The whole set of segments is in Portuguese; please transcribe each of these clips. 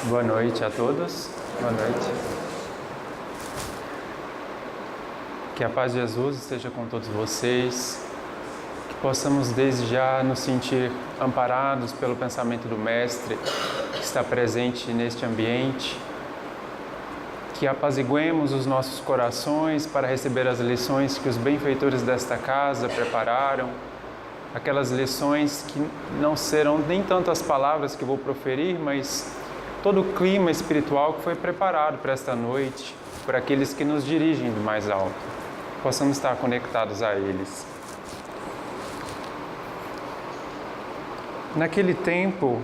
Boa noite a todos. Boa noite. Que a paz de Jesus esteja com todos vocês. Que possamos desde já nos sentir amparados pelo pensamento do Mestre que está presente neste ambiente. Que apaziguemos os nossos corações para receber as lições que os benfeitores desta casa prepararam. Aquelas lições que não serão nem tanto as palavras que vou proferir, mas todo o clima espiritual que foi preparado para esta noite, por aqueles que nos dirigem do mais alto. Possamos estar conectados a eles. Naquele tempo,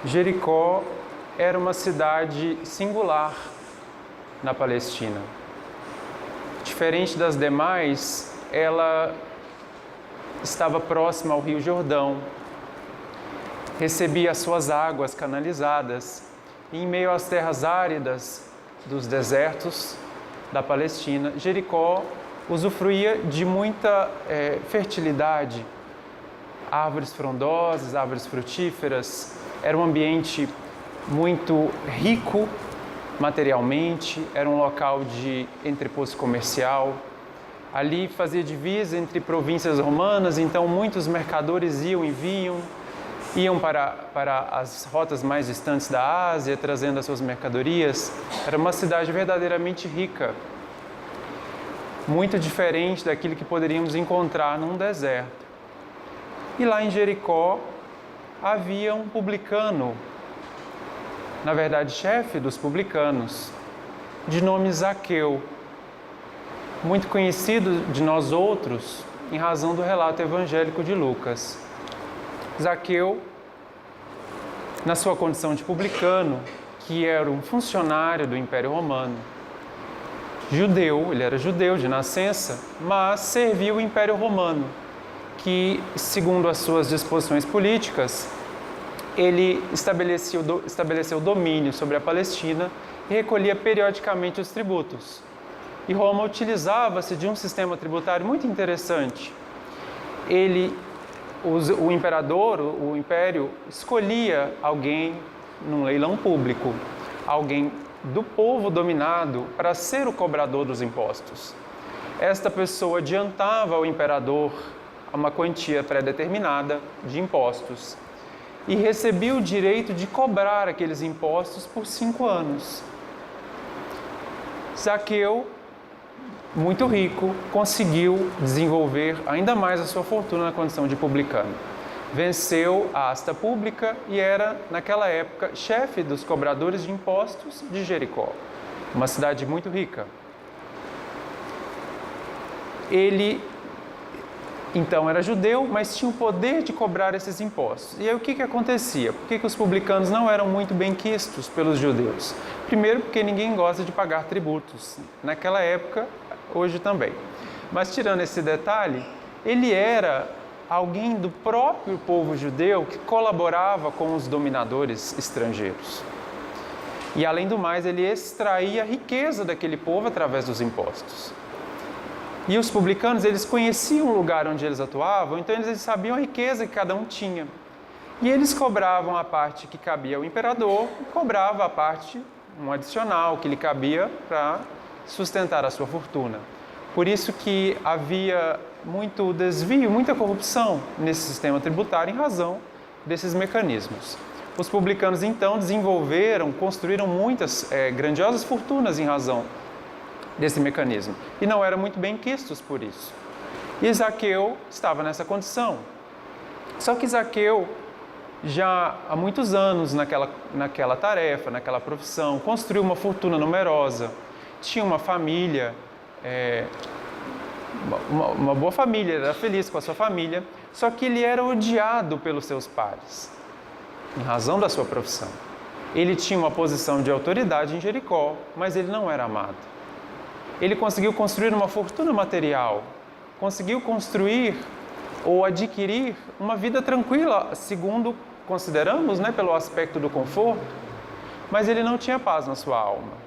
Jericó era uma cidade singular na Palestina. Diferente das demais, ela estava próxima ao Rio Jordão, recebia as suas águas canalizadas e em meio às terras áridas dos desertos da Palestina, Jericó usufruía de muita fertilidade, árvores frondosas, árvores frutíferas, era um ambiente muito rico materialmente, era um local de entreposto comercial. Ali fazia divisa entre províncias romanas, então muitos mercadores iam e vinham, iam para as rotas mais distantes da Ásia, trazendo as suas mercadorias. Era uma cidade verdadeiramente rica, muito diferente daquilo que poderíamos encontrar num deserto. E lá em Jericó havia um publicano, na verdade chefe dos publicanos, de nome Zaqueu, muito conhecido de nós outros em razão do relato evangélico de Lucas. Zaqueu, na sua condição de publicano, que era um funcionário do Império Romano, judeu, ele era judeu de nascença, mas servia o Império Romano, que, segundo as suas disposições políticas, ele estabeleceu domínio sobre a Palestina e recolhia periodicamente os tributos. E Roma utilizava-se de um sistema tributário muito interessante. O imperador, o império, escolhia alguém num leilão público, alguém do povo dominado para ser o cobrador dos impostos. Esta pessoa adiantava ao imperador uma quantia pré-determinada de impostos e recebia o direito de cobrar aqueles impostos por 5 anos. Zaqueu, muito rico, conseguiu desenvolver ainda mais a sua fortuna na condição de publicano. Venceu a asta pública e era, naquela época, chefe dos cobradores de impostos de Jericó, uma cidade muito rica. Ele, então, era judeu, mas tinha o poder de cobrar esses impostos. E aí o que acontecia? Por que os publicanos não eram muito bem quistos pelos judeus? Primeiro, porque ninguém gosta de pagar tributos. Naquela época, hoje também. Mas tirando esse detalhe, ele era alguém do próprio povo judeu que colaborava com os dominadores estrangeiros. E além do mais, ele extraía a riqueza daquele povo através dos impostos. E os publicanos, eles conheciam o lugar onde eles atuavam, então eles sabiam a riqueza que cada um tinha. E eles cobravam a parte que cabia ao imperador, e cobrava a parte, um adicional, que lhe cabia para sustentar a sua fortuna. Por isso que havia muito desvio, muita corrupção nesse sistema tributário em razão desses mecanismos. Os publicanos, então, construíram muitas grandiosas fortunas em razão desse mecanismo e não eram muito bem quistos por isso. E Zaqueu estava nessa condição. Só que Zaqueu, já há muitos anos naquela tarefa, naquela profissão, construiu uma fortuna numerosa, tinha uma família, uma boa família, era feliz com a sua família, só que ele era odiado pelos seus pares, em razão da sua profissão. Ele tinha uma posição de autoridade em Jericó, mas ele não era amado. Ele conseguiu construir uma fortuna material, conseguiu construir ou adquirir uma vida tranquila, segundo consideramos, pelo aspecto do conforto, mas ele não tinha paz na sua alma.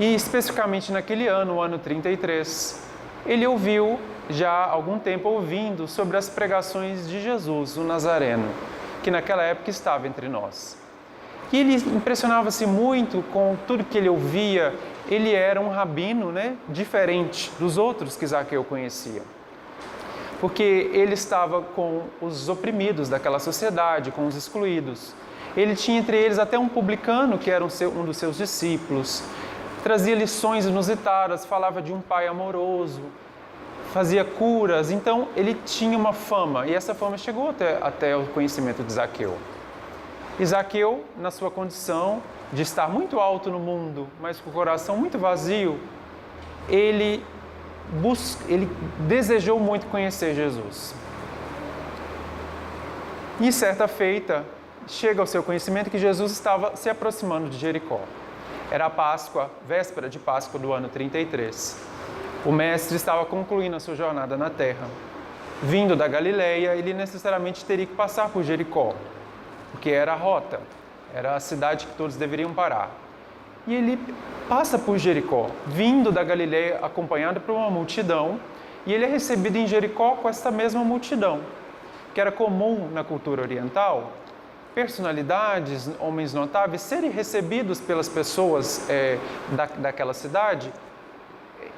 E especificamente naquele ano, o ano 33, ele ouviu, já há algum tempo ouvindo, sobre as pregações de Jesus, o Nazareno, que naquela época estava entre nós. E ele impressionava-se muito com tudo que ele ouvia. Ele era um rabino, diferente dos outros que Zaqueu conhecia. Porque ele estava com os oprimidos daquela sociedade, com os excluídos. Ele tinha entre eles até um publicano, que era um dos seus discípulos. Trazia lições inusitadas, falava de um pai amoroso, fazia curas. Então, ele tinha uma fama, e essa fama chegou até o conhecimento de Zaqueu. E Zaqueu, na sua condição de estar muito alto no mundo, mas com o coração muito vazio, ele desejou muito conhecer Jesus. E certa feita, chega ao seu conhecimento que Jesus estava se aproximando de Jericó. Era a Páscoa, véspera de Páscoa do ano 33. O mestre estava concluindo a sua jornada na terra. Vindo da Galileia, ele necessariamente teria que passar por Jericó, porque era a rota, era a cidade que todos deveriam parar. E ele passa por Jericó, vindo da Galileia, acompanhado por uma multidão, e ele é recebido em Jericó com essa mesma multidão, que era comum na cultura oriental, personalidades, homens notáveis, serem recebidos pelas pessoas daquela cidade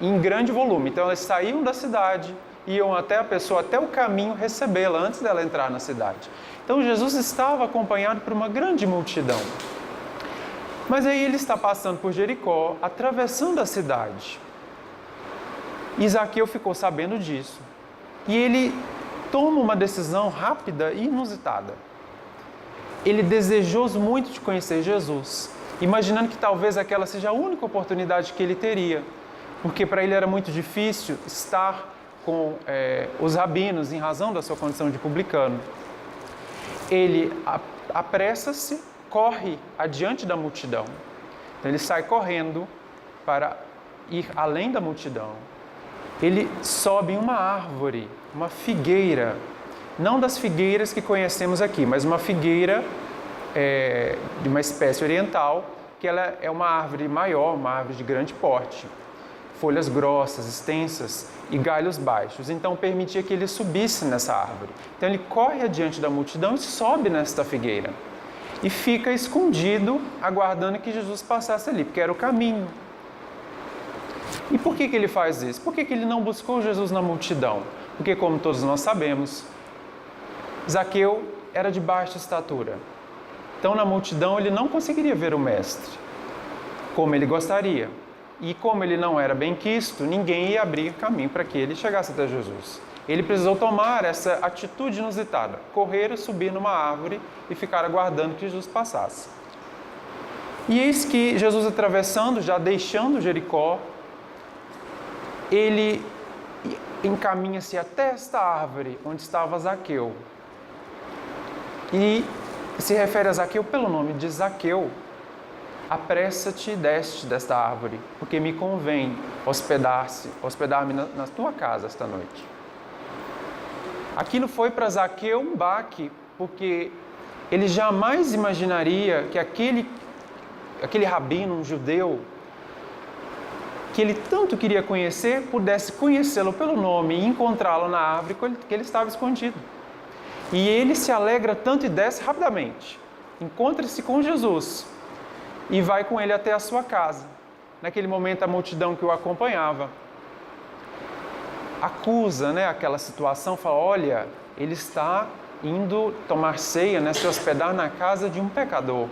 em grande volume. Então, elas saíam da cidade, iam até a pessoa, até o caminho, recebê-la antes dela entrar na cidade. Então, Jesus estava acompanhado por uma grande multidão. Mas aí ele está passando por Jericó, atravessando a cidade. E Zaqueu ficou sabendo disso. E ele toma uma decisão rápida e inusitada. Ele desejoso muito de conhecer Jesus, imaginando que talvez aquela seja a única oportunidade que ele teria, porque para ele era muito difícil estar com os rabinos em razão da sua condição de publicano. Ele apressa-se, corre adiante da multidão. Então ele sai correndo para ir além da multidão. Ele sobe em uma árvore, uma figueira, não das figueiras que conhecemos aqui, mas uma figueira de uma espécie oriental, que ela é uma árvore maior, uma árvore de grande porte, folhas grossas, extensas e galhos baixos. Então permitia que ele subisse nessa árvore. Então ele corre adiante da multidão e sobe nesta figueira. E fica escondido, aguardando que Jesus passasse ali, porque era o caminho. E por que ele faz isso? Por que ele não buscou Jesus na multidão? Porque, como todos nós sabemos, Zaqueu era de baixa estatura. Então, na multidão, ele não conseguiria ver o mestre, como ele gostaria. E como ele não era bem quisto, ninguém ia abrir caminho para que ele chegasse até Jesus. Ele precisou tomar essa atitude inusitada, correr e subir numa árvore e ficar aguardando que Jesus passasse. E eis que Jesus, atravessando, já deixando Jericó, ele encaminha-se até esta árvore onde estava Zaqueu. E se refere a Zaqueu pelo nome de Zaqueu. Apressa-te e desce desta árvore, porque me convém hospedar-me na tua casa esta noite. Aquilo foi para Zaqueu um baque, porque ele jamais imaginaria que aquele rabino, um judeu, que ele tanto queria conhecer, pudesse conhecê-lo pelo nome e encontrá-lo na árvore que ele estava escondido. E ele se alegra tanto e desce rapidamente. Encontra-se com Jesus e vai com ele até a sua casa. Naquele momento, a multidão que o acompanhava acusa aquela situação, fala, olha, ele está indo tomar ceia, se hospedar na casa de um pecador.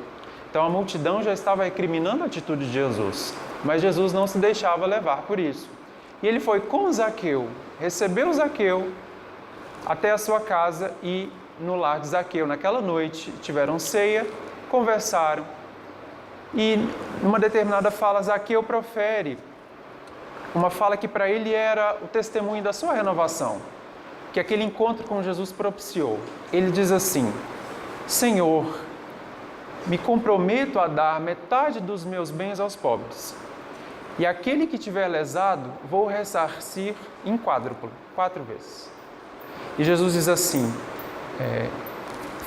Então a multidão já estava recriminando a atitude de Jesus, mas Jesus não se deixava levar por isso. E ele foi com Zaqueu, recebeu Zaqueu até a sua casa e no lar de Zaqueu, naquela noite, tiveram ceia, conversaram. E numa determinada fala, Zaqueu profere uma fala que para ele era o testemunho da sua renovação, que aquele encontro com Jesus propiciou. Ele diz assim, Senhor, me comprometo a dar metade dos meus bens aos pobres, e aquele que tiver lesado, vou ressarcir em quádruplo, 4 vezes. E Jesus diz assim,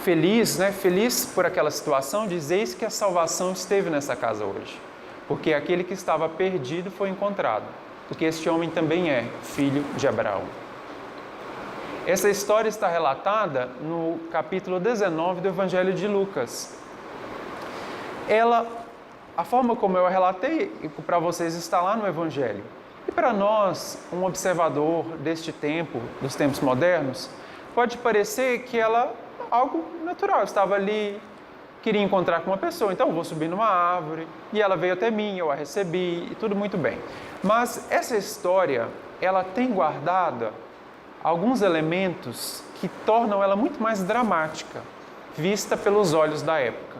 feliz por aquela situação, dizeis que a salvação esteve nessa casa hoje, porque aquele que estava perdido foi encontrado, porque este homem também é filho de Abraão. Essa história está relatada no capítulo 19 do Evangelho de Lucas. a forma como eu relatei para vocês está lá no Evangelho. E para nós, um observador deste tempo, dos tempos modernos, pode parecer que ela algo natural. Eu estava ali, queria encontrar com uma pessoa, então vou subir numa árvore, e ela veio até mim, eu a recebi, e tudo muito bem. Mas essa história, ela tem guardada alguns elementos que tornam ela muito mais dramática, vista pelos olhos da época.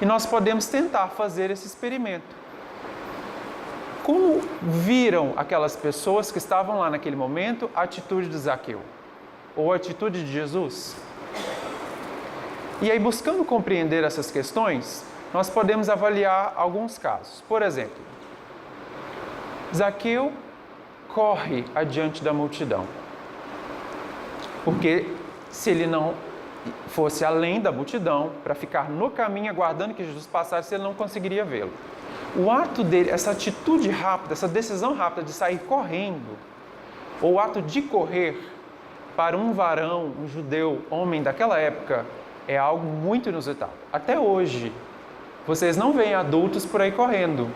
E nós podemos tentar fazer esse experimento. Como viram aquelas pessoas que estavam lá naquele momento a atitude de Zaqueu? Ou a atitude de Jesus? E aí, buscando compreender essas questões, nós podemos avaliar alguns casos. Por exemplo, Zaqueu corre adiante da multidão. Porque se ele não fosse além da multidão, para ficar no caminho aguardando que Jesus passasse, ele não conseguiria vê-lo. O ato dele, essa atitude rápida, essa decisão rápida de sair correndo, ou o ato de correr, para um varão, um judeu, homem daquela época, é algo muito inusitado. Até hoje, vocês não veem adultos por aí correndo,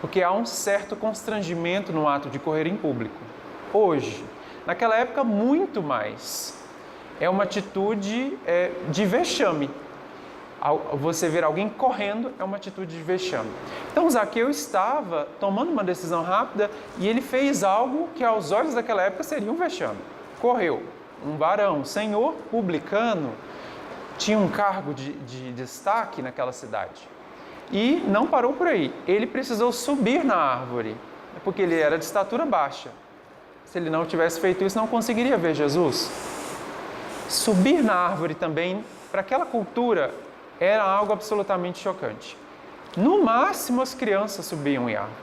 porque há um certo constrangimento no ato de correr em público. Hoje, naquela época, muito mais. É uma atitude de vexame. Você ver alguém correndo é uma atitude de vexame. Então, Zaqueu estava tomando uma decisão rápida e ele fez algo que aos olhos daquela época seria um vexame. Correu. Um varão, senhor publicano, tinha um cargo de destaque naquela cidade. E não parou por aí. Ele precisou subir na árvore, porque ele era de estatura baixa. Se ele não tivesse feito isso, não conseguiria ver Jesus. Subir na árvore também, para aquela cultura, era algo absolutamente chocante. No máximo, as crianças subiam em árvore.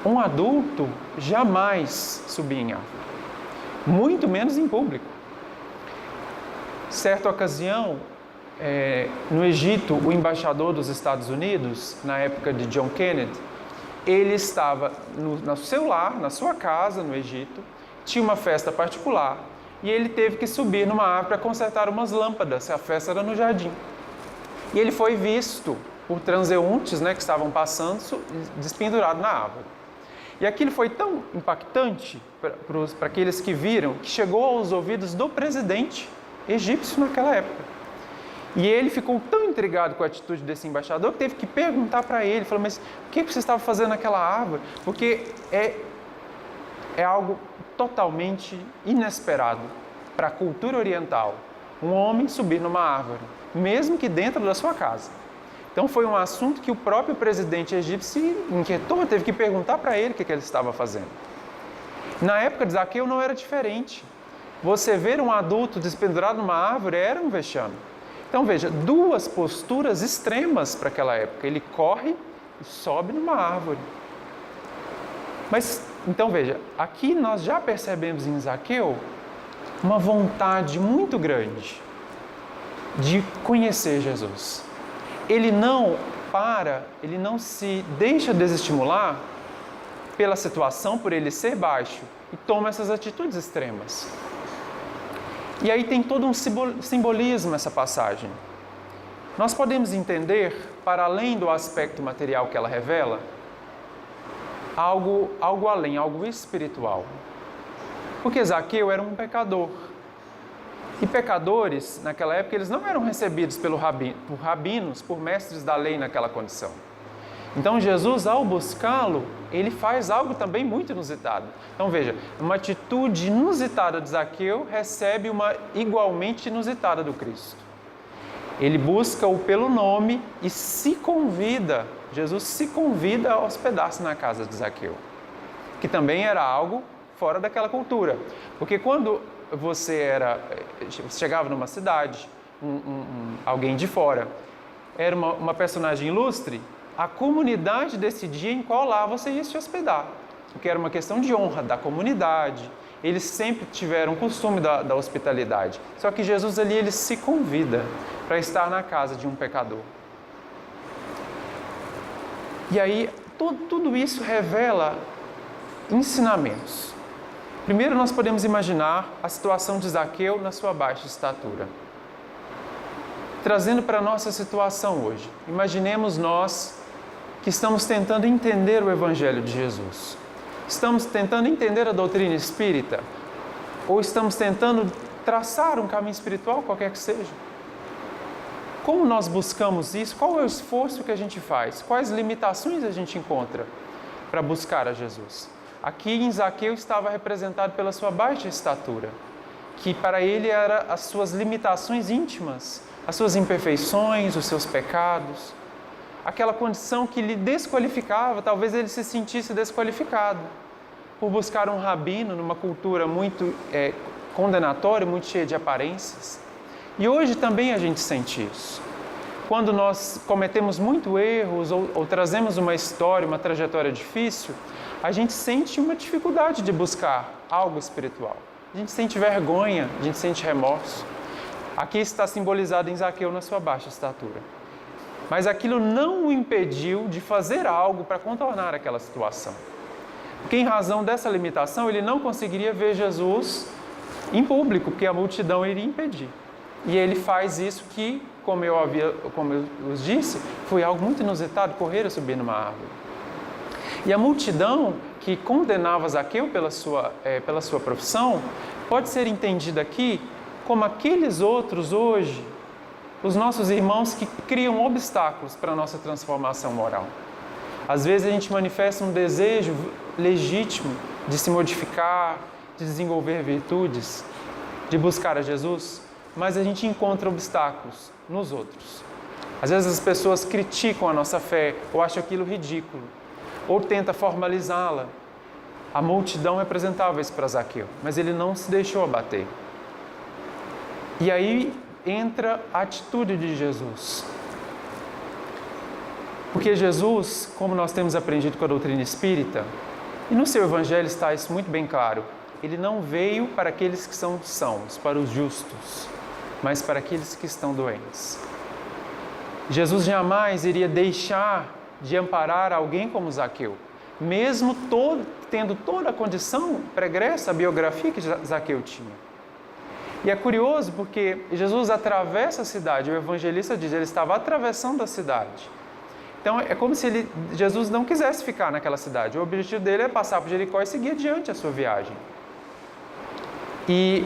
Um adulto jamais subia em árvore. Muito menos em público. Certa ocasião, no Egito, o embaixador dos Estados Unidos, na época de John Kennedy, ele estava no seu lar, na sua casa, no Egito, tinha uma festa particular, e ele teve que subir numa árvore para consertar umas lâmpadas, a festa era no jardim. E ele foi visto por transeuntes, que estavam passando, despendurado na árvore. E aquilo foi tão impactante para aqueles que viram, que chegou aos ouvidos do presidente egípcio naquela época. E ele ficou tão intrigado com a atitude desse embaixador que teve que perguntar para ele, falou, mas o que você estava fazendo naquela árvore? Porque é algo totalmente inesperado para a cultura oriental, um homem subir numa árvore, mesmo que dentro da sua casa. Então foi um assunto que o próprio presidente egípcio se inquietou, teve que perguntar para ele o que ele estava fazendo. Na época de Zaqueu não era diferente. Você ver um adulto despendurado numa árvore era um vexame. Então veja, duas posturas extremas para aquela época. Ele corre e sobe numa árvore. Mas, então veja, aqui nós já percebemos em Zaqueu uma vontade muito grande de conhecer Jesus. Ele não se deixa desestimular pela situação, por ele ser baixo, e toma essas atitudes extremas. E aí tem todo um simbolismo essa passagem. Nós podemos entender, para além do aspecto material que ela revela, algo além, algo espiritual. Porque Zaqueu era um pecador. E pecadores, naquela época, eles não eram recebidos por rabinos, por mestres da lei naquela condição. Então, Jesus, ao buscá-lo, ele faz algo também muito inusitado. Então, veja, uma atitude inusitada de Zaqueu recebe uma igualmente inusitada do Cristo. Ele busca-o pelo nome e Jesus se convida a hospedar-se na casa de Zaqueu, que também era algo fora daquela cultura. Porque quando você chegava numa cidade, alguém de fora, era uma personagem ilustre, a comunidade decidia em qual lar você ia se hospedar, porque era uma questão de honra da comunidade. Eles sempre tiveram o costume da hospitalidade. Só que Jesus ali, ele se convida para estar na casa de um pecador. E aí, tudo isso revela ensinamentos. Primeiro, nós podemos imaginar a situação de Zaqueu na sua baixa estatura. trazendo para a nossa situação hoje. Imaginemos nós que estamos tentando entender o Evangelho de Jesus. Estamos tentando entender a doutrina espírita? Ou estamos tentando traçar um caminho espiritual, qualquer que seja? Como nós buscamos isso? Qual é o esforço que a gente faz? Quais limitações a gente encontra para buscar a Jesus? Aqui em Zaqueu estava representado pela sua baixa estatura, que para ele eram as suas limitações íntimas, as suas imperfeições, os seus pecados, aquela condição que lhe desqualificava, talvez ele se sentisse desqualificado por buscar um rabino numa cultura muito condenatória, muito cheia de aparências. E hoje também a gente sente isso. Quando nós cometemos muitos erros ou trazemos uma história, uma trajetória difícil, a gente sente uma dificuldade de buscar algo espiritual. A gente sente vergonha, a gente sente remorso. Aqui está simbolizado em Zaqueu na sua baixa estatura. Mas aquilo não o impediu de fazer algo para contornar aquela situação. Porque em razão dessa limitação, ele não conseguiria ver Jesus em público, porque a multidão iria impedir. E ele faz isso que, como eu os disse, foi algo muito inusitado, correr a subir numa árvore. E a multidão que condenava Zaqueu pela sua profissão, pode ser entendida aqui como aqueles outros hoje, os nossos irmãos que criam obstáculos para a nossa transformação moral. Às vezes a gente manifesta um desejo legítimo de se modificar, de desenvolver virtudes, de buscar a Jesus, mas a gente encontra obstáculos nos outros. Às vezes as pessoas criticam a nossa fé ou acham aquilo ridículo, ou tenta formalizá-la. A multidão representava isso para Zaqueu, mas ele não se deixou abater. E aí entra a atitude de Jesus. Porque Jesus, como nós temos aprendido com a doutrina espírita, e no seu evangelho está isso muito bem claro, ele não veio para aqueles que são sãos, para os justos, mas para aqueles que estão doentes. Jesus jamais iria deixar de amparar alguém como Zaqueu, mesmo tendo toda a condição pregressa, a biografia que Zaqueu tinha. E é curioso porque Jesus atravessa a cidade, o evangelista diz, ele estava atravessando a cidade. Então é como se Jesus não quisesse ficar naquela cidade, o objetivo dele é passar por Jericó e seguir adiante a sua viagem. E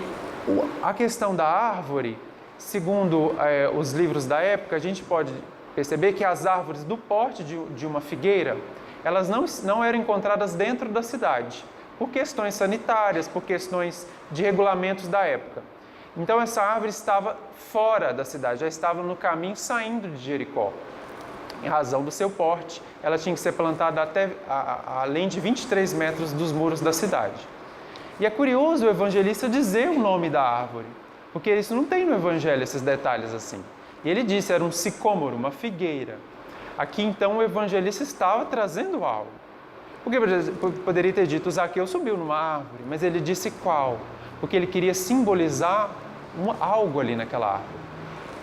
a questão da árvore, segundo os livros da época, a gente pode perceber que as árvores do porte de uma figueira, elas não eram encontradas dentro da cidade, por questões sanitárias, por questões de regulamentos da época. Então essa árvore estava fora da cidade, já estava no caminho saindo de Jericó. Em razão do seu porte, ela tinha que ser plantada até além de 23 metros dos muros da cidade. E é curioso o evangelista dizer o nome da árvore, porque isso não tem no evangelho esses detalhes assim. E ele disse, era um sicômoro, uma figueira. Aqui então o evangelista estava trazendo algo. Porque poderia ter dito, Zaqueu subiu numa árvore, mas ele disse qual? Porque ele queria simbolizar algo ali naquela árvore.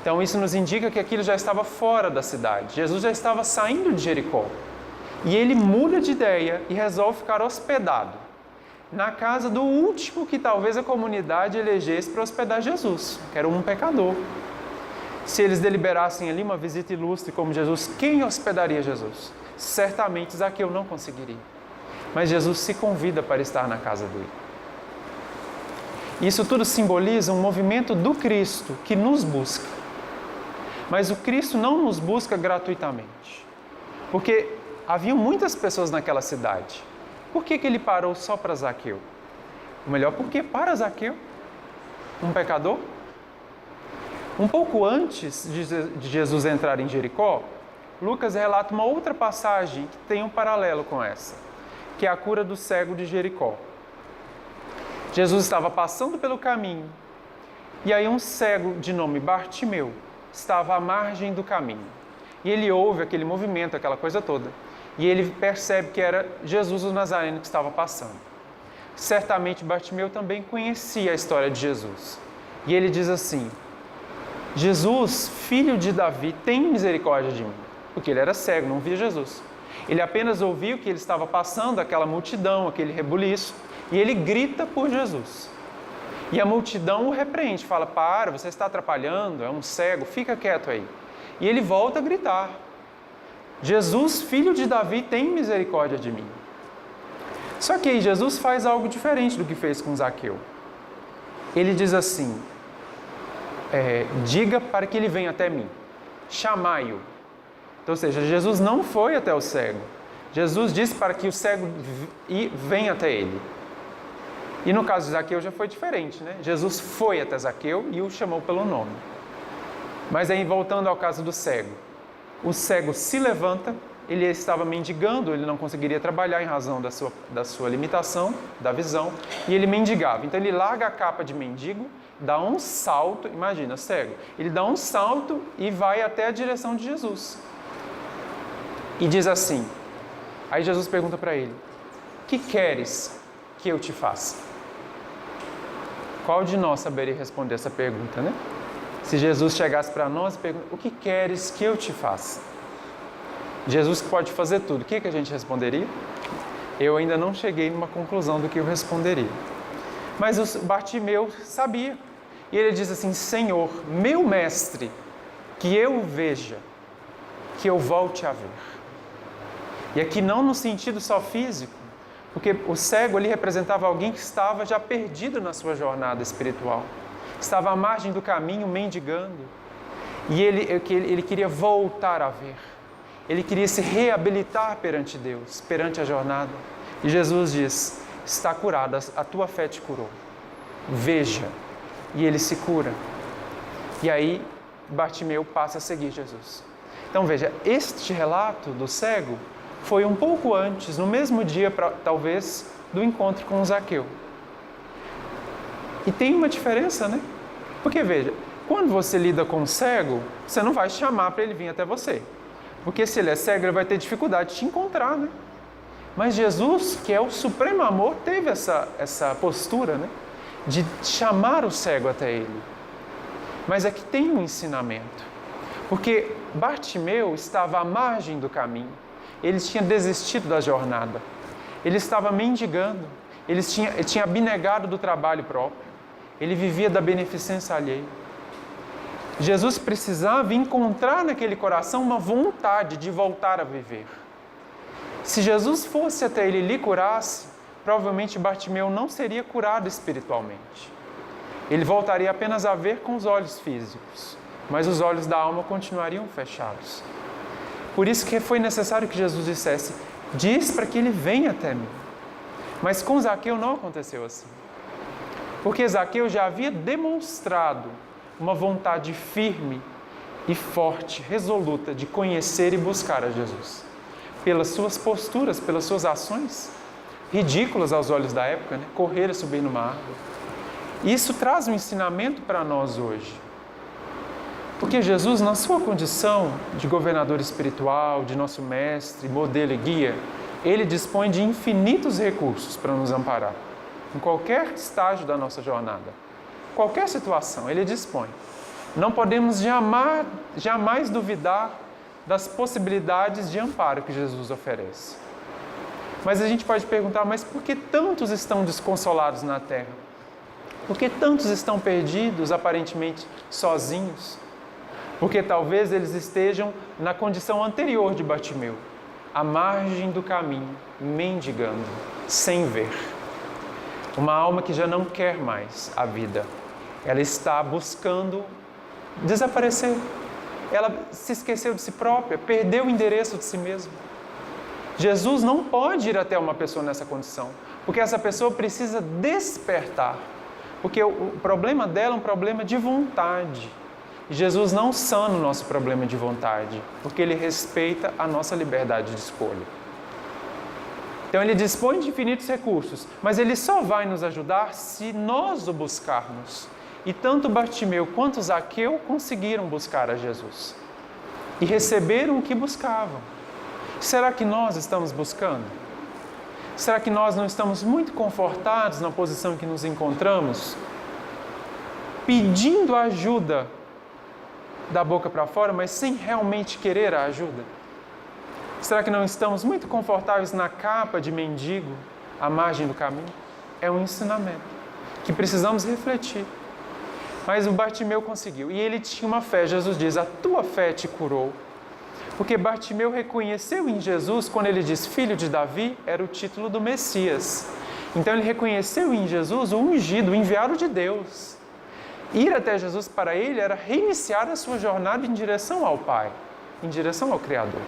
Então isso nos indica que aquilo já estava fora da cidade. Jesus já estava saindo de Jericó. E ele muda de ideia e resolve ficar hospedado na casa do último que talvez a comunidade elegesse para hospedar Jesus, que era um pecador. Se eles deliberassem ali uma visita ilustre como Jesus, quem hospedaria Jesus? Certamente Zaqueu não conseguiria. Mas Jesus se convida para estar na casa dele. Isso tudo simboliza um movimento do Cristo que nos busca. Mas o Cristo não nos busca gratuitamente. Porque havia muitas pessoas naquela cidade. Por que ele parou só para Zaqueu? Ou melhor, porque para Zaqueu, um pecador? Um pouco antes de Jesus entrar em Jericó, Lucas relata uma outra passagem que tem um paralelo com essa, que é a cura do cego de Jericó. Jesus estava passando pelo caminho e aí um cego de nome Bartimeu estava à margem do caminho. E ele ouve aquele movimento, aquela coisa toda. E ele percebe que era Jesus o Nazareno que estava passando. Certamente Bartimeu também conhecia a história de Jesus. E ele diz assim, Jesus, filho de Davi, tem misericórdia de mim. Porque ele era cego, não via Jesus. Ele apenas ouviu que ele estava passando, aquela multidão, aquele rebuliço, e ele grita por Jesus. E a multidão o repreende, fala: para, você está atrapalhando, é um cego, fica quieto aí. E ele volta a gritar: Jesus, filho de Davi, tem misericórdia de mim. Só que aí Jesus faz algo diferente do que fez com Zaqueu. Ele diz assim: diga para que ele venha até mim, chamai-o. Então, ou seja, Jesus não foi até o cego. Jesus disse para que o cego venha até ele. E no caso de Zaqueu já foi diferente, né? Jesus foi até Zaqueu e o chamou pelo nome. Mas aí, voltando ao caso do cego, o cego se levanta, ele estava mendigando, ele não conseguiria trabalhar em razão da sua limitação, da visão, e ele mendigava. Então ele larga a capa de mendigo, dá um salto, imagina, cego, ele dá um salto e vai até a direção de Jesus. E diz assim, aí Jesus pergunta para ele: que queres que eu te faça? Qual de nós saberia responder essa pergunta, né? Se Jesus chegasse para nós e perguntasse: o que queres que eu te faça? Jesus pode fazer tudo. O que a gente responderia? Eu ainda não cheguei numa conclusão do que eu responderia. Mas o Bartimeu sabia. E ele diz assim: Senhor, meu mestre, que eu veja, que eu volte a ver. E aqui não no sentido só físico, porque o cego ali representava alguém que estava já perdido na sua jornada espiritual. Estava à margem do caminho, mendigando. E ele queria voltar a ver. Ele queria se reabilitar perante Deus, perante a jornada. E Jesus diz: está curado, a tua fé te curou. Veja. E ele se cura. E aí Bartimeu passa a seguir Jesus. Então veja, este relato do cego foi um pouco antes, no mesmo dia, talvez, do encontro com Zaqueu. E tem uma diferença, né? Porque veja, quando você lida com um cego, você não vai chamar para ele vir até você. Porque se ele é cego, ele vai ter dificuldade de te encontrar, né? Mas Jesus, que é o supremo amor, teve essa postura, né? De chamar o cego até ele. Mas aqui tem um ensinamento. Porque Bartimeu estava à margem do caminho. Ele tinha desistido da jornada. Ele estava mendigando. Ele tinha abnegado do trabalho próprio. Ele vivia da beneficência alheia. Jesus precisava encontrar naquele coração uma vontade de voltar a viver. Se Jesus fosse até ele e lhe curasse, provavelmente Bartimeu não seria curado espiritualmente. Ele voltaria apenas a ver com os olhos físicos, mas os olhos da alma continuariam fechados. Por isso que foi necessário que Jesus dissesse: diz para que ele venha até mim. Mas com Zaqueu não aconteceu assim. Porque Zaqueu já havia demonstrado uma vontade firme e forte, resoluta, de conhecer e buscar a Jesus. Pelas suas posturas, pelas suas ações, ridículas aos olhos da época, né? Correr e subir numa árvore. Isso traz um ensinamento para nós hoje. Porque Jesus, na sua condição de governador espiritual, de nosso mestre, modelo e guia, ele dispõe de infinitos recursos para nos amparar. Em qualquer estágio da nossa jornada, qualquer situação, ele dispõe. Não podemos jamais duvidar das possibilidades de amparo que Jesus oferece. Mas a gente pode perguntar: mas por que tantos estão desconsolados na terra? Por que tantos estão perdidos, aparentemente sozinhos? Porque talvez eles estejam na condição anterior de Bartimeu, à margem do caminho, mendigando, sem ver. Uma alma que já não quer mais a vida. Ela está buscando desaparecer. Ela se esqueceu de si própria, perdeu o endereço de si mesma. Jesus não pode ir até uma pessoa nessa condição, porque essa pessoa precisa despertar. Porque o problema dela é um problema de vontade. E Jesus não sana o nosso problema de vontade, porque Ele respeita a nossa liberdade de escolha. Então Ele dispõe de infinitos recursos, mas Ele só vai nos ajudar se nós o buscarmos. E tanto Bartimeu quanto Zaqueu conseguiram buscar a Jesus. E receberam o que buscavam. Será que nós estamos buscando? Será que nós não estamos muito confortados na posição em que nos encontramos? Pedindo ajuda da boca para fora, mas sem realmente querer a ajuda? Será que não estamos muito confortáveis na capa de mendigo, à margem do caminho? É um ensinamento que precisamos refletir. Mas o Bartimeu conseguiu. E ele tinha uma fé. Jesus diz, a tua fé te curou. Porque Bartimeu reconheceu em Jesus, quando ele diz filho de Davi, era o título do Messias. Então ele reconheceu em Jesus o ungido, o enviado de Deus. Ir até Jesus para ele era reiniciar a sua jornada em direção ao Pai, em direção ao Criador.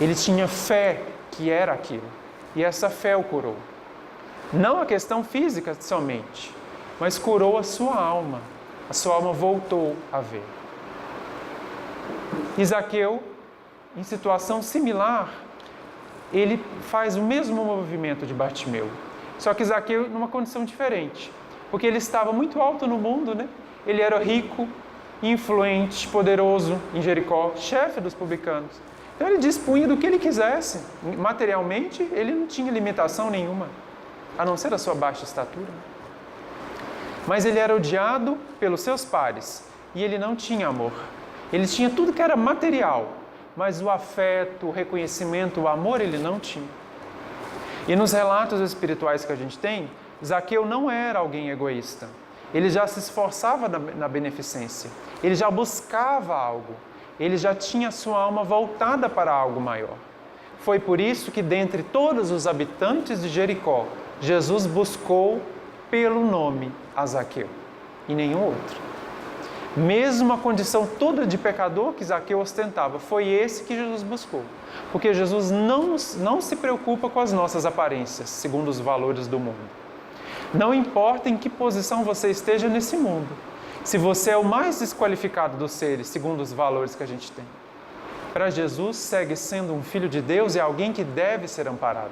Ele tinha fé que era aquilo. E essa fé o curou. Não a questão física somente, mas curou a sua alma. A sua alma voltou a ver. E Zaqueu, em situação similar, ele faz o mesmo movimento de Bartimeu. Só que Zaqueu numa condição diferente. Porque ele estava muito alto no mundo, né? Ele era rico, influente, poderoso em Jericó, chefe dos publicanos. Então ele dispunha do que ele quisesse. Materialmente, ele não tinha limitação nenhuma, a não ser a sua baixa estatura. Mas ele era odiado pelos seus pares e ele não tinha amor. Ele tinha tudo que era material, mas o afeto, o reconhecimento, o amor ele não tinha. E nos relatos espirituais que a gente tem, Zaqueu não era alguém egoísta. Ele já se esforçava na beneficência. Ele já buscava algo. Ele já tinha sua alma voltada para algo maior. Foi por isso que, dentre todos os habitantes de Jericó, Jesus buscou pelo nome a Zaqueu e nenhum outro. Mesmo a condição toda de pecador que Zaqueu ostentava, foi esse que Jesus buscou. Porque Jesus não se preocupa com as nossas aparências, segundo os valores do mundo. Não importa em que posição você esteja nesse mundo, se você é o mais desqualificado dos seres, segundo os valores que a gente tem. Para Jesus, segue sendo um filho de Deus e alguém que deve ser amparado,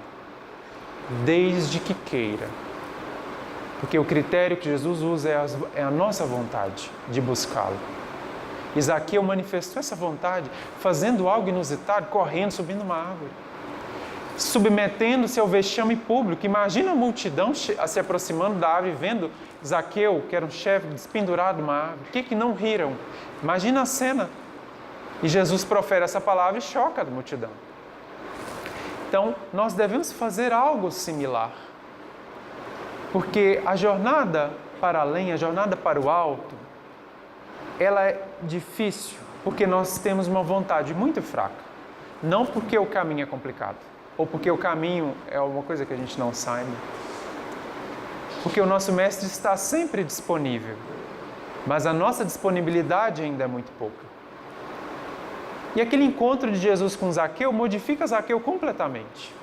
desde que queira. Porque o critério que Jesus usa é a nossa vontade de buscá-lo. Zaqueu manifestou essa vontade fazendo algo inusitado, correndo, subindo uma árvore, submetendo-se ao vexame público. Imagina a multidão se aproximando da árvore, vendo Zaqueu, que era um chefe, despendurado numa árvore. O que não riram? Imagina a cena. E Jesus profere essa palavra e choca a multidão. Então, nós devemos fazer algo similar. Porque a jornada para além, a jornada para o alto, ela é difícil, porque nós temos uma vontade muito fraca. Não porque o caminho é complicado, ou porque o caminho é uma coisa que a gente não saiba. Porque o nosso mestre está sempre disponível, mas a nossa disponibilidade ainda é muito pouca. E aquele encontro de Jesus com Zaqueu modifica Zaqueu completamente.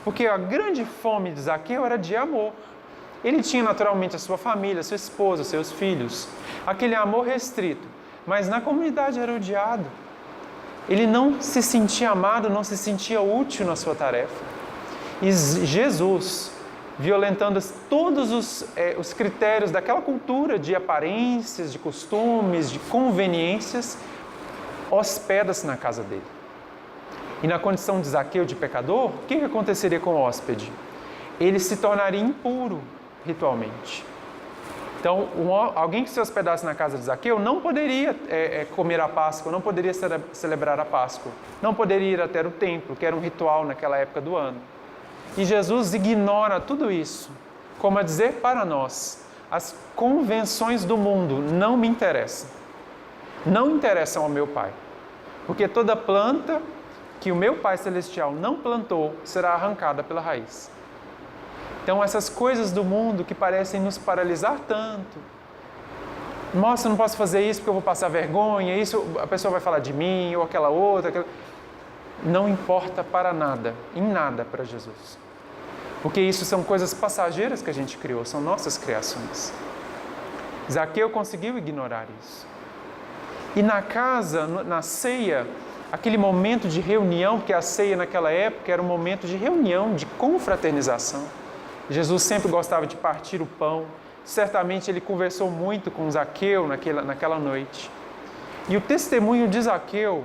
Porque a grande fome de Zaqueu era de amor. Ele tinha naturalmente a sua família, sua esposa, seus filhos. Aquele amor restrito, mas na comunidade era odiado. Ele não se sentia amado, não se sentia útil na sua tarefa. E Jesus, violentando todos os critérios daquela cultura de aparências, de costumes, de conveniências, hospeda-se na casa dele. E na condição de Zaqueu, de pecador, o que aconteceria com o hóspede? Ele se tornaria impuro ritualmente. Então, alguém que se hospedasse na casa de Zaqueu não poderia comer a Páscoa, não poderia celebrar a Páscoa, não poderia ir até o templo, que era um ritual naquela época do ano. E Jesus ignora tudo isso, como a dizer para nós, as convenções do mundo não me interessam. Não interessam ao meu Pai, porque toda planta que o meu Pai Celestial não plantou será arrancada pela raiz. Então, essas coisas do mundo que parecem nos paralisar tanto. Nossa, eu não posso fazer isso porque eu vou passar vergonha, isso a pessoa vai falar de mim, ou aquela outra. Não importa para nada, em nada para Jesus. Porque isso são coisas passageiras que a gente criou, são nossas criações. Zaqueu conseguiu ignorar isso. E na casa, na ceia, aquele momento de reunião, porque a ceia naquela época era um momento de reunião, de confraternização. Jesus sempre gostava de partir o pão. Certamente ele conversou muito com Zaqueu naquela noite. E o testemunho de Zaqueu,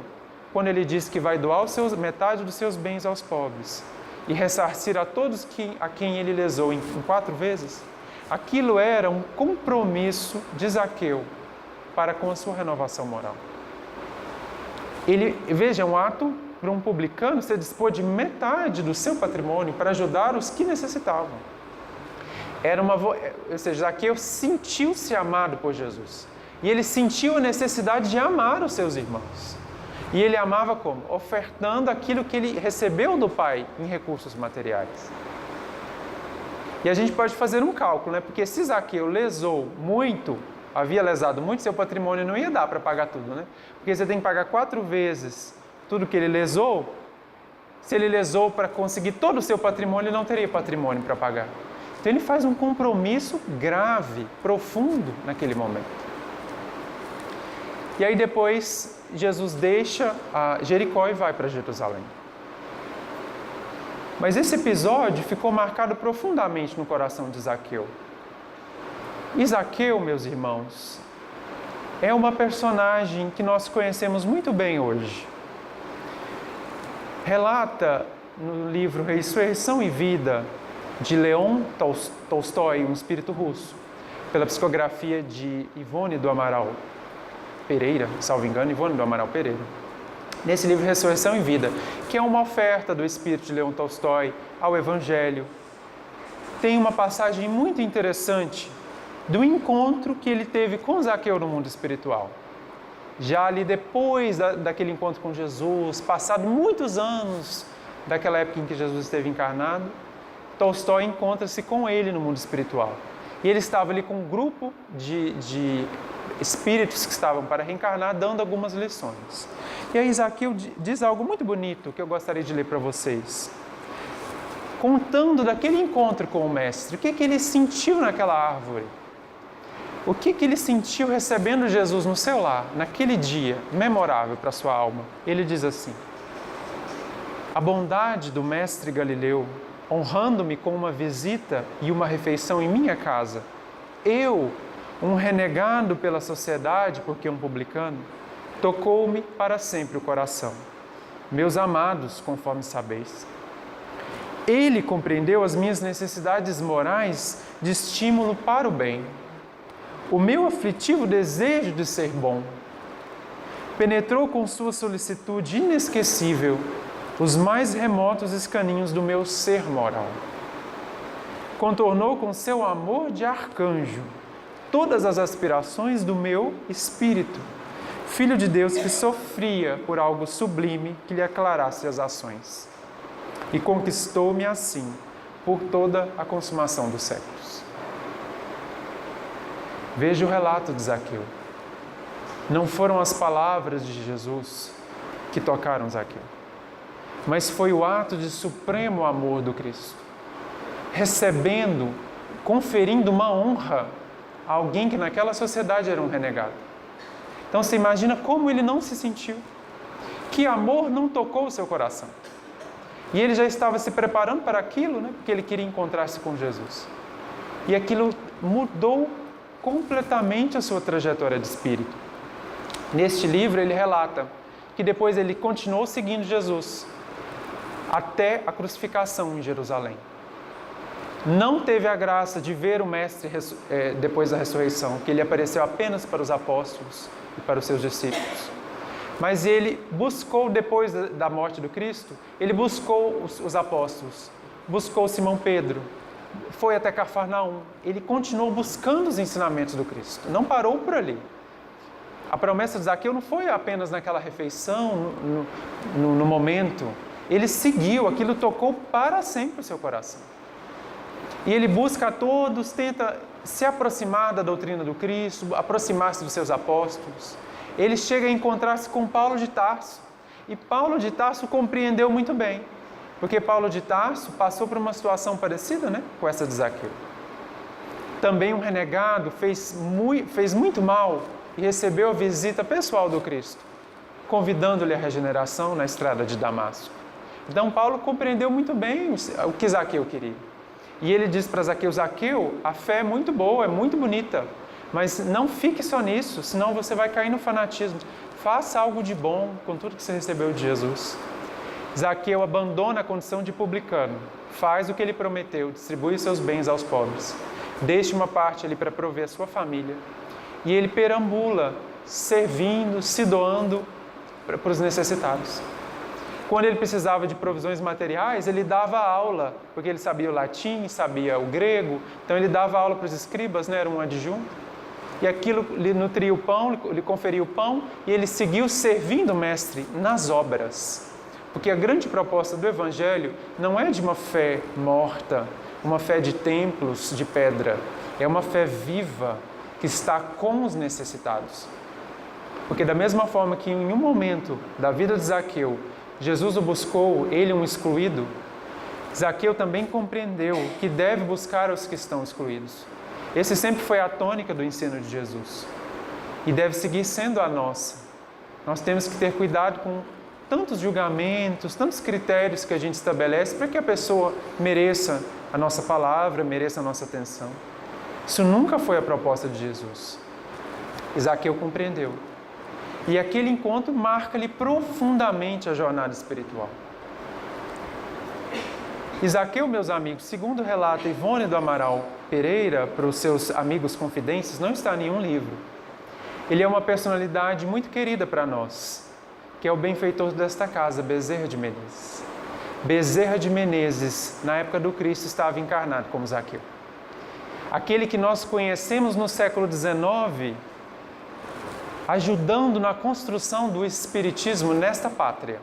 quando ele diz que vai doar metade dos seus bens aos pobres e ressarcir a todos a quem ele lesou em 4 vezes, aquilo era um compromisso de Zaqueu para com a sua renovação moral. Veja, um ato para um publicano se dispor de metade do seu patrimônio para ajudar os que necessitavam. Ou seja, Zaqueu sentiu-se amado por Jesus. E ele sentiu a necessidade de amar os seus irmãos. E ele amava como? Ofertando aquilo que ele recebeu do Pai em recursos materiais. E a gente pode fazer um cálculo, né? Porque se Zaqueu havia lesado muito, seu patrimônio não ia dar para pagar tudo, né? Porque você tem que pagar 4 vezes tudo que ele lesou. Se ele lesou para conseguir todo o seu patrimônio, ele não teria patrimônio para pagar. Então ele faz um compromisso grave, profundo naquele momento. E aí depois Jesus deixa Jericó e vai para Jerusalém. Mas esse episódio ficou marcado profundamente no coração de Zaqueu. E Zaqueu, meus irmãos, é uma personagem que nós conhecemos muito bem hoje. Relata no livro Ressurreição e Vida, de Leon Tolstói, um espírito russo, pela psicografia de Ivone do Amaral Pereira, salvo engano, Ivone do Amaral Pereira. Nesse livro Ressurreição e Vida, que é uma oferta do espírito de Leon Tolstói ao Evangelho, tem uma passagem muito interessante do encontro que ele teve com Zaqueu no mundo espiritual. Já ali depois daquele encontro com Jesus, passado muitos anos daquela época em que Jesus esteve encarnado, Tolstói encontra-se com ele no mundo espiritual. E ele estava ali com um grupo de espíritos que estavam para reencarnar, dando algumas lições. E aí Zaqueu diz algo muito bonito que eu gostaria de ler para vocês. Contando daquele encontro com o Mestre, o que ele sentiu naquela árvore? O que ele sentiu recebendo Jesus no seu lar, naquele dia memorável para a sua alma? Ele diz assim: a bondade do Mestre Galileu, honrando-me com uma visita e uma refeição em minha casa, eu, um renegado pela sociedade porque um publicano, tocou-me para sempre o coração. Meus amados, conforme sabeis, ele compreendeu as minhas necessidades morais de estímulo para o bem, o meu aflitivo desejo de ser bom. Penetrou com sua solicitude inesquecível os mais remotos escaninhos do meu ser moral. Contornou com seu amor de arcanjo todas as aspirações do meu espírito, Filho de Deus que sofria por algo sublime que lhe aclarasse as ações. E conquistou-me assim, por toda a consumação dos séculos. Veja o relato de Zaqueu. Não foram as palavras de Jesus que tocaram Zaqueu, mas foi o ato de supremo amor do Cristo, recebendo, conferindo uma honra a alguém que naquela sociedade era um renegado. Então você imagina como ele não se sentiu, que amor não tocou o seu coração. E ele já estava se preparando para aquilo, né? Porque ele queria encontrar-se com Jesus. E aquilo mudou completamente a sua trajetória de espírito. Neste livro ele relata que depois ele continuou seguindo Jesus até a crucificação em Jerusalém. Não teve a graça de ver o Mestre depois da ressurreição, que ele apareceu apenas para os apóstolos e para os seus discípulos. Mas ele buscou, depois da morte do Cristo, ele buscou os apóstolos, buscou Simão Pedro, foi até Cafarnaum. Ele continuou buscando os ensinamentos do Cristo, não parou por ali. A promessa de Zaqueu não foi apenas naquela refeição, no momento. Ele seguiu, aquilo tocou para sempre o seu coração. E ele busca a todos, tenta se aproximar da doutrina do Cristo, aproximar-se dos seus apóstolos. Ele chega a encontrar-se com Paulo de Tarso. E Paulo de Tarso compreendeu muito bem, porque Paulo de Tarso passou por uma situação parecida, né, com essa de Zaqueu. Também um renegado, fez muito mal e recebeu a visita pessoal do Cristo, convidando-lhe à regeneração na estrada de Damasco. Então Paulo compreendeu muito bem o que Zaqueu queria. E ele diz para Zaqueu: Zaqueu, a fé é muito boa, é muito bonita, mas não fique só nisso, senão você vai cair no fanatismo. Faça algo de bom com tudo que você recebeu de Jesus. Zaqueu abandona a condição de publicano, faz o que ele prometeu, distribui seus bens aos pobres, deixa uma parte ali para prover a sua família, e ele perambula, servindo, se doando para os necessitados. Quando ele precisava de provisões materiais, ele dava aula, porque ele sabia o latim, sabia o grego, então ele dava aula para os escribas, né? Era um adjunto. E aquilo lhe nutria o pão, lhe conferia o pão, e ele seguiu servindo o Mestre nas obras. Porque a grande proposta do Evangelho não é de uma fé morta, uma fé de templos de pedra, é uma fé viva que está com os necessitados. Porque da mesma forma que em um momento da vida de Zaqueu, Jesus o buscou, ele um excluído, Zaqueu também compreendeu que deve buscar os que estão excluídos. Esse sempre foi a tônica do ensino de Jesus e deve seguir sendo a nossa. Nós temos que ter cuidado com tantos julgamentos, tantos critérios que a gente estabelece para que a pessoa mereça a nossa palavra, mereça a nossa atenção. Isso nunca foi a proposta de Jesus. Zaqueu compreendeu. E aquele encontro marca-lhe profundamente a jornada espiritual. Zaqueu, meus amigos, segundo relata Ivone do Amaral Pereira para os seus amigos confidentes, não está em nenhum livro. Ele é uma personalidade muito querida para nós, que é o benfeitor desta casa, Bezerra de Menezes. Bezerra de Menezes, na época do Cristo, estava encarnado como Zaqueu. Aquele que nós conhecemos no século XIX, ajudando na construção do espiritismo nesta pátria.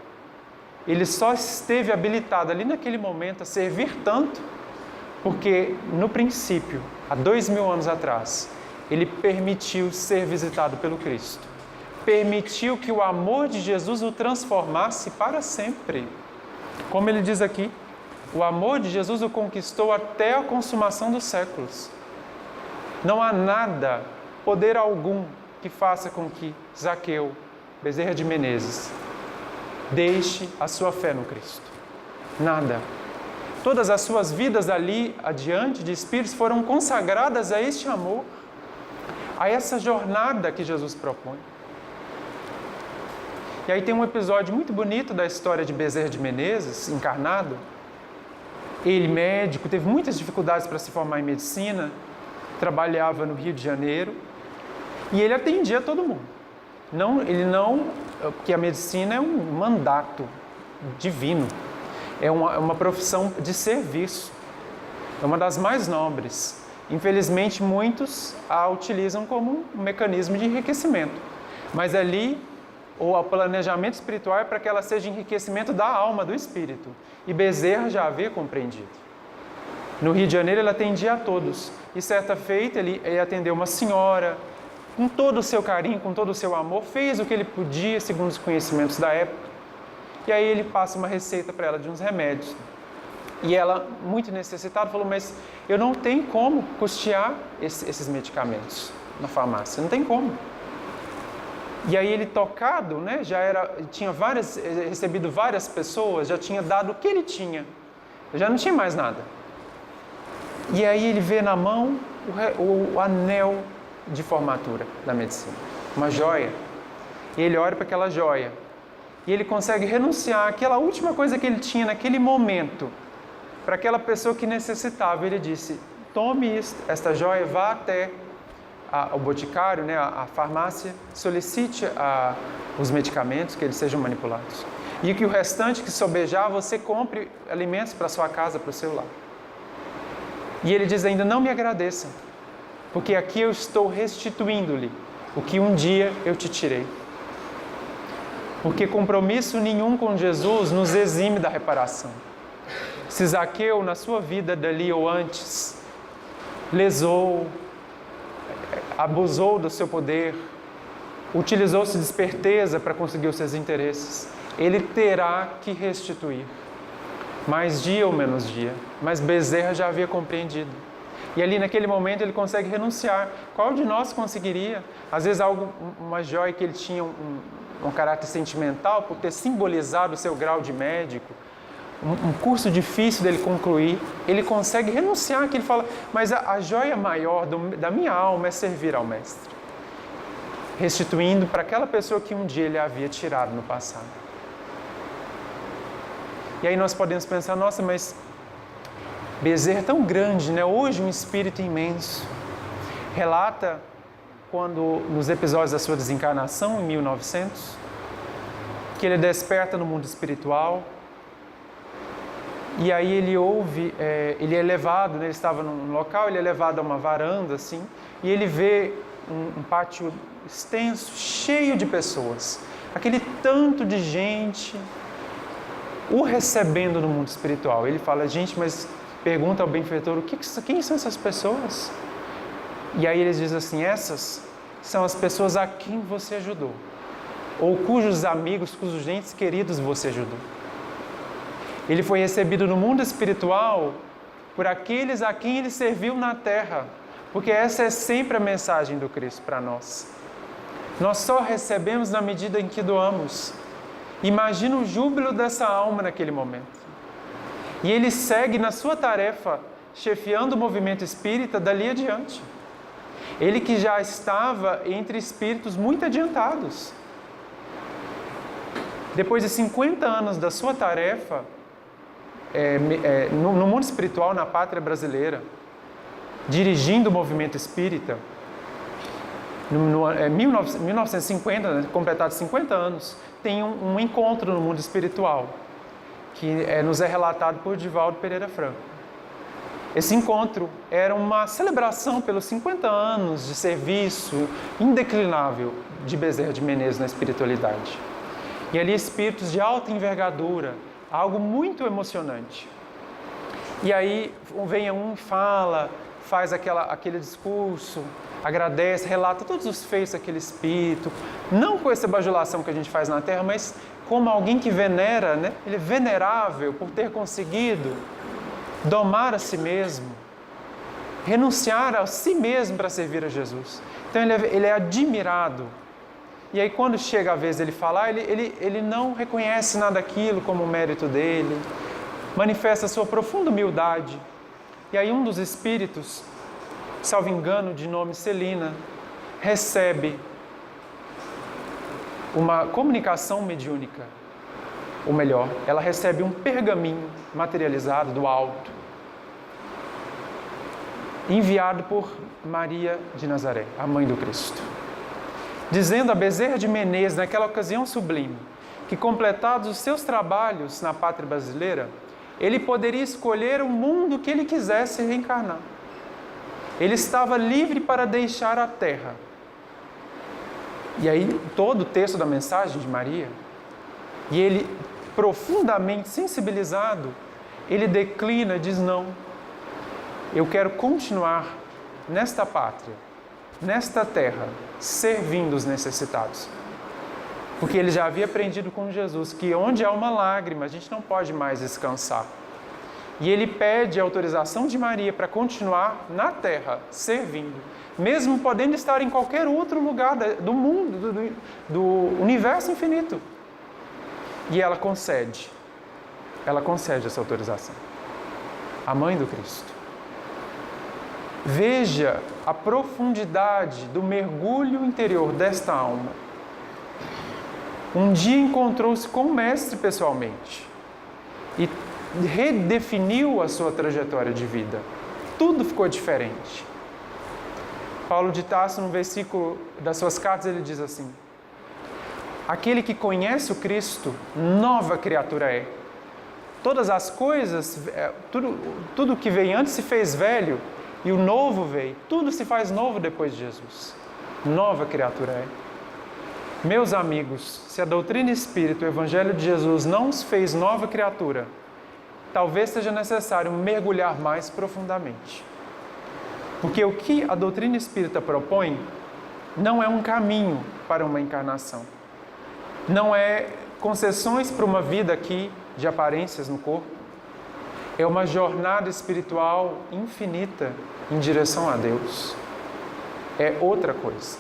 Ele só esteve habilitado ali naquele momento a servir tanto, porque no princípio, há 2000 anos atrás, ele permitiu ser visitado pelo Cristo. Permitiu que o amor de Jesus o transformasse para sempre. Como ele diz aqui, o amor de Jesus o conquistou até a consumação dos séculos. Não há nada, poder algum, que faça com que Zaqueu, Bezerra de Menezes, deixe a sua fé no Cristo. Nada. Todas as suas vidas ali adiante de espíritos foram consagradas a este amor, a essa jornada que Jesus propõe. E aí tem um episódio muito bonito da história de Bezerra de Menezes, encarnado. Ele, médico, teve muitas dificuldades para se formar em medicina, trabalhava no Rio de Janeiro, e ele atendia todo mundo. Porque a medicina é um mandato divino, é uma profissão de serviço, é uma das mais nobres. Infelizmente, muitos a utilizam como um mecanismo de enriquecimento, mas ali, o planejamento espiritual é para que ela seja enriquecimento da alma, do espírito, e Bezerra já havia compreendido. No Rio de Janeiro, ele atendia a todos, e certa feita ele atendeu uma senhora, com todo o seu carinho, com todo o seu amor, fez o que ele podia, segundo os conhecimentos da época. E aí ele passa uma receita para ela de uns remédios. E ela, muito necessitada, falou, mas eu não tenho como custear esses medicamentos na farmácia, não tem como. E aí ele, tocado, né, tinha recebido várias pessoas, já tinha dado o que ele tinha, já não tinha mais nada. E aí ele vê na mão o anel de formatura da medicina, uma joia, e ele olha para aquela joia, e ele consegue renunciar àquela última coisa que ele tinha naquele momento, para aquela pessoa que necessitava. Ele disse, tome esta joia, vá até o boticário, né, a farmácia, solicite os medicamentos, que eles sejam manipulados, e que o restante que sobejar, você compre alimentos para a sua casa, para o seu lar. E ele diz ainda, não me agradeça, porque aqui eu estou restituindo-lhe o que um dia eu te tirei. Porque compromisso nenhum com Jesus nos exime da reparação. Se Zaqueu, na sua vida dali ou antes, lesou, abusou do seu poder, utilizou-se de esperteza para conseguir os seus interesses, ele terá que restituir. Mais dia ou menos dia. Mas Bezerra já havia compreendido. E ali naquele momento ele consegue renunciar. Qual de nós conseguiria? Às vezes uma joia que ele tinha um caráter sentimental, por ter simbolizado o seu grau de médico, um curso difícil dele concluir, ele consegue renunciar, que ele fala, mas a joia maior da minha alma é servir ao Mestre. Restituindo para aquela pessoa que um dia ele havia tirado no passado. E aí nós podemos pensar, nossa, mas Bezerra é tão grande, né? Hoje um espírito imenso. Relata quando, nos episódios da sua desencarnação, em 1900, que ele desperta no mundo espiritual. E aí ele ouve, ele é levado, né, ele estava num local, ele é levado a uma varanda, assim, e ele vê um pátio extenso, cheio de pessoas. Aquele tanto de gente o recebendo no mundo espiritual. Ele fala, gente, mas pergunta ao benfeitor, quem são essas pessoas? E aí eles dizem assim, essas são as pessoas a quem você ajudou, ou cujos amigos, cujos entes queridos você ajudou. Ele foi recebido no mundo espiritual por aqueles a quem ele serviu na terra, porque essa é sempre a mensagem do Cristo para nós. Nós só recebemos na medida em que doamos. Imagina o júbilo dessa alma naquele momento. E ele segue na sua tarefa, chefiando o movimento espírita dali adiante. Ele que já estava entre espíritos muito adiantados. Depois de 50 anos da sua tarefa, no mundo espiritual, na pátria brasileira, dirigindo o movimento espírita, em 1950, né, completados 50 anos, tem um encontro no mundo espiritual, que nos é relatado por Divaldo Pereira Franco. Esse encontro era uma celebração pelos 50 anos de serviço indeclinável de Bezerra de Menezes na espiritualidade. E ali espíritos de alta envergadura, algo muito emocionante. E aí vem um e fala, faz aquele discurso, agradece, relata todos os feitos daquele espírito, não com essa bajulação que a gente faz na Terra, mas como alguém que venera, né? Ele é venerável por ter conseguido domar a si mesmo, renunciar a si mesmo para servir a Jesus. Então ele é admirado. E aí quando chega a vez dele falar, ele não reconhece nada daquilo como mérito dele, manifesta a sua profunda humildade. E aí um dos espíritos, salvo engano, de nome Celina, recebe uma comunicação mediúnica. Ou melhor, ela recebe um pergaminho materializado do alto, enviado por Maria de Nazaré, a mãe do Cristo, dizendo a Bezerra de Menezes, naquela ocasião sublime, que completados os seus trabalhos na pátria brasileira, ele poderia escolher o mundo que ele quisesse reencarnar. Ele estava livre para deixar a terra. E aí, todo o texto da mensagem de Maria, e ele, profundamente sensibilizado, ele declina, diz, não, eu quero continuar nesta pátria, nesta terra, servindo os necessitados. Porque ele já havia aprendido com Jesus que onde há uma lágrima, a gente não pode mais descansar. E ele pede a autorização de Maria para continuar na terra, servindo, mesmo podendo estar em qualquer outro lugar do mundo, do universo infinito. E ela concede essa autorização. A mãe do Cristo. Veja a profundidade do mergulho interior desta alma. Um dia encontrou-se com o Mestre pessoalmente e redefiniu a sua trajetória de vida. Tudo ficou diferente. Paulo de Tarso, no versículo das suas cartas, ele diz assim: aquele que conhece o Cristo, nova criatura é. Todas as coisas, tudo que veio antes se fez velho, e o novo veio. Tudo se faz novo depois de Jesus. Nova criatura é. Meus amigos, se a doutrina espírita, o Evangelho de Jesus não os fez nova criatura, talvez seja necessário mergulhar mais profundamente. Porque o que a doutrina espírita propõe não é um caminho para uma encarnação. Não é concessões para uma vida aqui de aparências no corpo. É uma jornada espiritual infinita em direção a Deus. É outra coisa.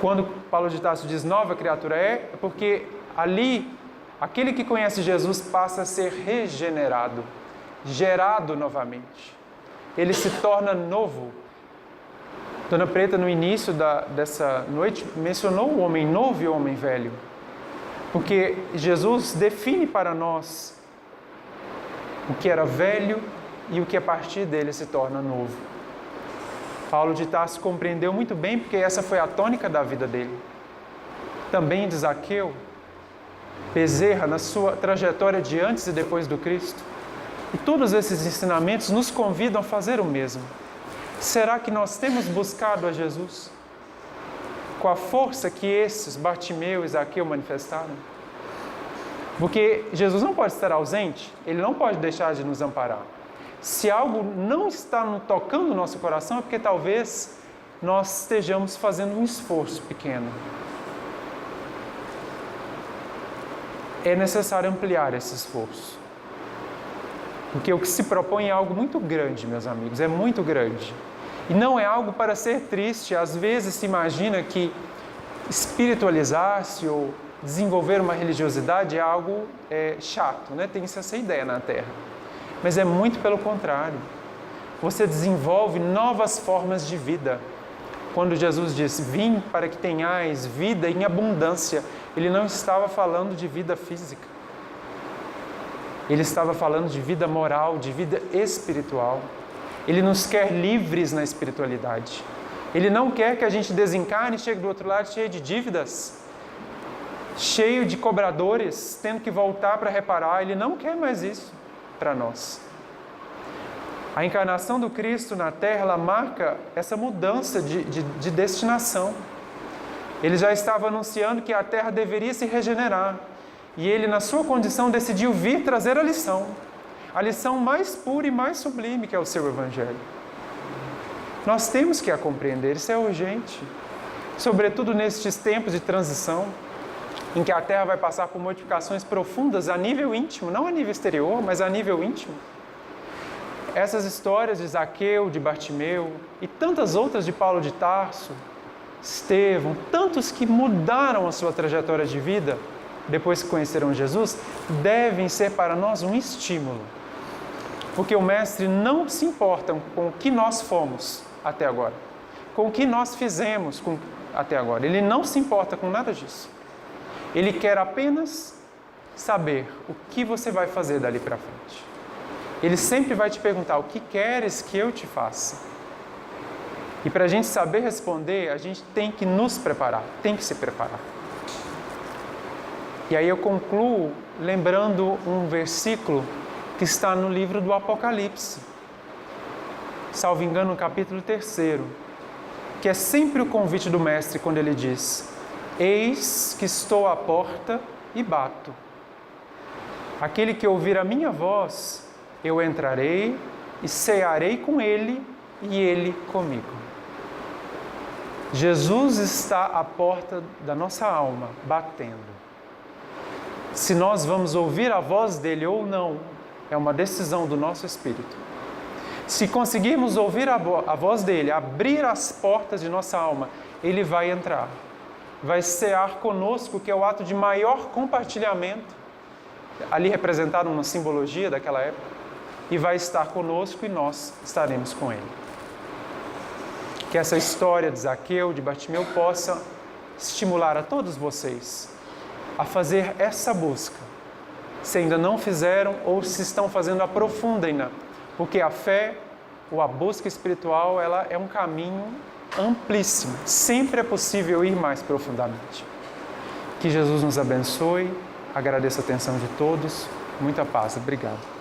Quando Paulo de Tarso diz nova criatura é porque ali, aquele que conhece Jesus passa a ser regenerado, gerado novamente. Ele se torna novo. Dona Preta, no início dessa noite, mencionou o homem novo e o homem velho. Porque Jesus define para nós o que era velho e o que a partir dele se torna novo. Paulo de Tarso compreendeu muito bem, porque essa foi a tônica da vida dele. Também de Zaqueu, Bezerra na sua trajetória de antes e depois do Cristo. E todos esses ensinamentos nos convidam a fazer o mesmo. Será que nós temos buscado a Jesus com a força que esses Bartimeu e Zaqueu manifestaram? Porque Jesus não pode estar ausente, Ele não pode deixar de nos amparar. Se algo não está tocando o nosso coração, é porque talvez nós estejamos fazendo um esforço pequeno. É necessário ampliar esse esforço. Porque o que se propõe é algo muito grande, meus amigos, é muito grande. E não é algo para ser triste. Às vezes se imagina que espiritualizar-se ou desenvolver uma religiosidade é algo chato, né? Tem-se essa ideia na Terra. Mas é muito pelo contrário. Você desenvolve novas formas de vida. Quando Jesus disse, vim para que tenhais vida em abundância, Ele não estava falando de vida física. Ele estava falando de vida moral, de vida espiritual. Ele nos quer livres na espiritualidade. Ele não quer que a gente desencarne e chegue do outro lado cheio de dívidas, cheio de cobradores, tendo que voltar para reparar. Ele não quer mais isso para nós. A encarnação do Cristo na Terra, ela marca essa mudança de destinação. Ele já estava anunciando que a Terra deveria se regenerar. E Ele, na sua condição, decidiu vir trazer a lição mais pura e mais sublime, que é o seu Evangelho. Nós temos que a compreender, isso é urgente. Sobretudo nestes tempos de transição, em que a Terra vai passar por modificações profundas a nível íntimo, não a nível exterior, mas a nível íntimo. Essas histórias de Zaqueu, de Bartimeu e tantas outras de Paulo de Tarso, Estevão, tantos que mudaram a sua trajetória de vida depois que conheceram Jesus, devem ser para nós um estímulo. Porque o Mestre não se importa com o que nós fomos até agora, com o que nós fizemos até agora. Ele não se importa com nada disso. Ele quer apenas saber o que você vai fazer dali para frente. Ele sempre vai te perguntar, o que queres que eu te faça? E para a gente saber responder, a gente tem que nos preparar, tem que se preparar. E aí eu concluo lembrando um versículo que está no livro do Apocalipse, salvo engano, no capítulo 3, que é sempre o convite do Mestre quando ele diz, eis que estou à porta e bato. Aquele que ouvir a minha voz, eu entrarei e cearei com ele e ele comigo. Jesus está à porta da nossa alma, batendo. Se nós vamos ouvir a voz dele ou não, é uma decisão do nosso espírito. Se conseguirmos ouvir a voz dele, abrir as portas de nossa alma, ele vai entrar. Vai cear conosco, que é o ato de maior compartilhamento, ali representado numa simbologia daquela época, e vai estar conosco e nós estaremos com ele. Que essa história de Zaqueu, de Bartimeu, possa estimular a todos vocês a fazer essa busca. Se ainda não fizeram ou se estão fazendo, aprofundem-na, porque a fé ou a busca espiritual, ela é um caminho amplíssimo. Sempre é possível ir mais profundamente. Que Jesus nos abençoe. Agradeço a atenção de todos. Muita paz. Obrigado.